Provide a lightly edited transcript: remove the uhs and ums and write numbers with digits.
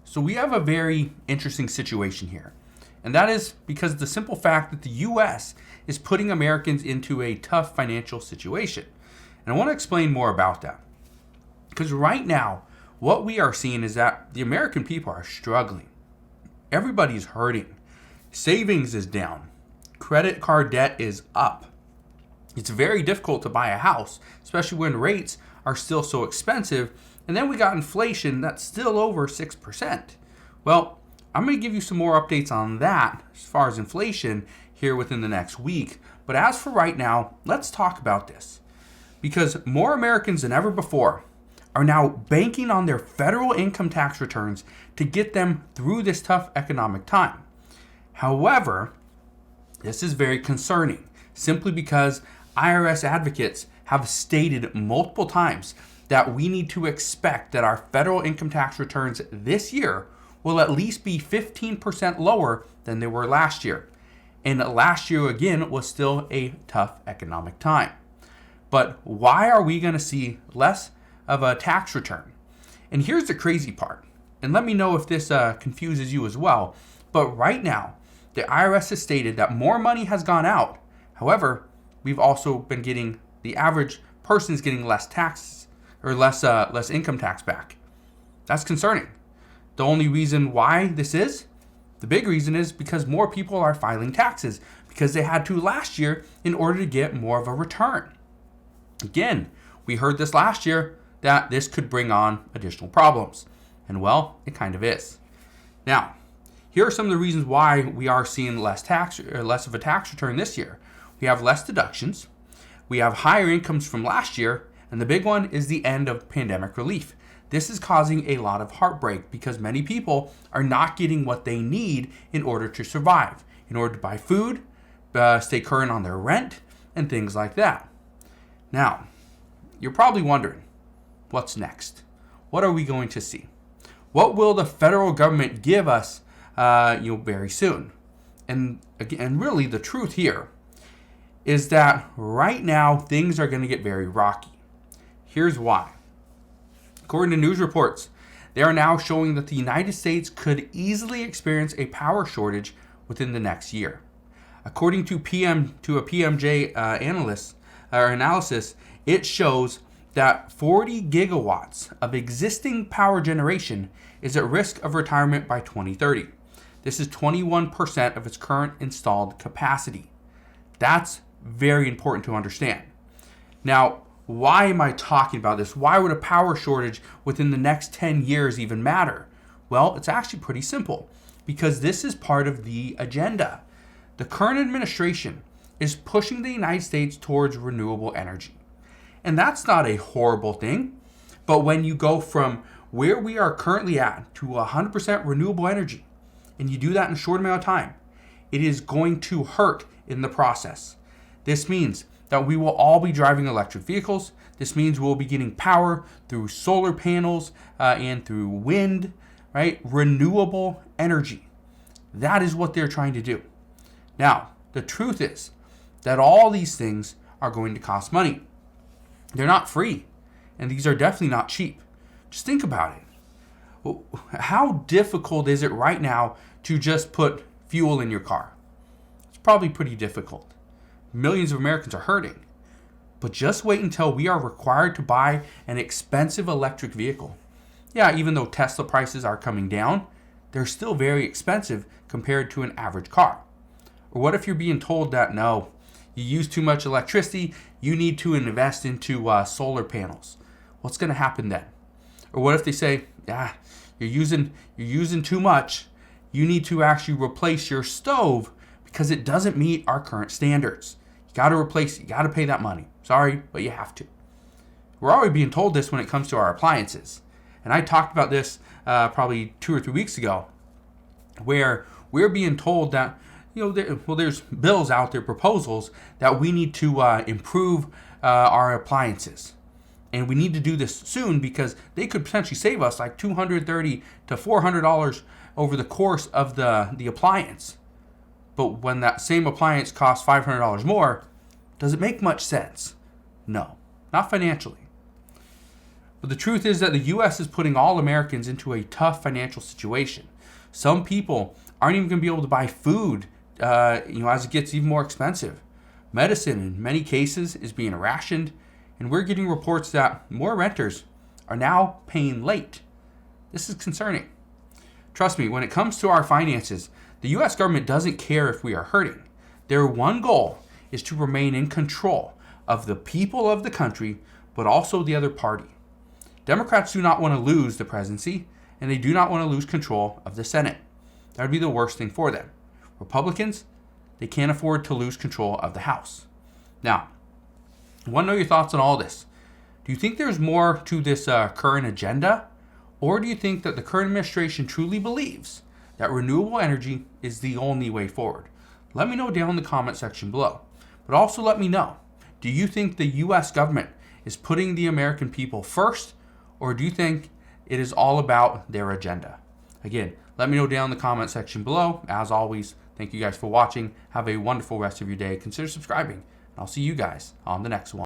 So we have a very interesting situation here. And that is because of the simple fact that the US is putting Americans into a tough financial situation. And I want to explain more about that. Because right now, what we are seeing is that the American people are struggling. Everybody's hurting. Savings is down. Credit card debt is up. It's very difficult to buy a house, especially when rates are still so expensive. And then we got inflation that's still over 6%. Well, I'm going to give you some more updates on that as far as inflation here within the next week. But as for right now, let's talk about this. Because more Americans than ever before are now banking on their federal income tax returns to get them through this tough economic time. However, this is very concerning simply because IRS advocates have stated multiple times that we need to expect that our federal income tax returns this year will at least be 15% lower than they were last year. And last year, again, was still a tough economic time. But why are we going to see less of a tax return? And here's the crazy part. And let me know if this confuses you as well. But right now, the IRS has stated that more money has gone out. However, we've also been getting, the average person is getting less taxes or less income tax back. That's concerning. The only reason why this is, the big reason is because more people are filing taxes because they had to last year in order to get more of a return. Again, we heard this last year that this could bring on additional problems. And well, it kind of is. Now, here are some of the reasons why we are seeing less of a tax return this year. We have less deductions. We have higher incomes from last year. And the big one is the end of pandemic relief. This is causing a lot of heartbreak because many people are not getting what they need in order to survive, in order to buy food, stay current on their rent, and things like that. Now, you're probably wondering, what's next? What are we going to see? What will the federal government give us very soon? And again, really the truth here is that right now things are going to get very rocky. Here's why. According to news reports, they are now showing that the United States could easily experience a power shortage within the next year. According to a PMJ analysis, it shows that 40 gigawatts of existing power generation is at risk of retirement by 2030. This is 21% of its current installed capacity. That's very important to understand. Now, why am I talking about this? Why would a power shortage within the next 10 years even matter? Well, it's actually pretty simple because this is part of the agenda. The current administration is pushing the United States towards renewable energy. And that's not a horrible thing, but when you go from where we are currently at to 100% renewable energy, and you do that in a short amount of time, it is going to hurt in the process. This means that we will all be driving electric vehicles. This means we'll be getting power through solar panels and through wind, right? Renewable energy. That is what they're trying to do. Now, the truth is that all these things are going to cost money. They're not free, and these are definitely not cheap. Just think about it. How difficult is it right now to just put fuel in your car? It's probably pretty difficult. Millions of Americans are hurting. But just wait until we are required to buy an expensive electric vehicle. Yeah, even though Tesla prices are coming down, they're still very expensive compared to an average car. Or what if you're being told that, no, you use too much electricity, you need to invest into solar panels? What's going to happen then? Or what if they say, yeah, you're using too much, you need to actually replace your stove because it doesn't meet our current standards. You got to replace it. You got to pay that money. Sorry, but you have to. We're already being told this when it comes to our appliances. And I talked about this probably 2 or 3 weeks ago, where we're being told that, there's bills out there, proposals that we need to improve our appliances. And we need to do this soon because they could potentially save us like $230 to $400 over the course of the appliance. But when that same appliance costs $500 more, does it make much sense? No, not financially. But the truth is that the U.S. is putting all Americans into a tough financial situation. Some people aren't even going to be able to buy food, as it gets even more expensive. Medicine, in many cases, is being rationed, and we're getting reports that more renters are now paying late. This is concerning. Trust me, when it comes to our finances, the U.S. government doesn't care if we are hurting. Their one goal is to remain in control of the people of the country, but also the other party. Democrats do not want to lose the presidency, and they do not want to lose control of the Senate. That would be the worst thing for them. Republicans, they can't afford to lose control of the House. Now, I want to know your thoughts on all this. Do you think there's more to this current agenda? Or do you think that the current administration truly believes that renewable energy is the only way forward? Let me know down in the comment section below. But also let me know, do you think the U.S. government is putting the American people first? Or do you think it is all about their agenda? Again, let me know down in the comment section below. As always, thank you guys for watching. Have a wonderful rest of your day. Consider subscribing. And I'll see you guys on the next one.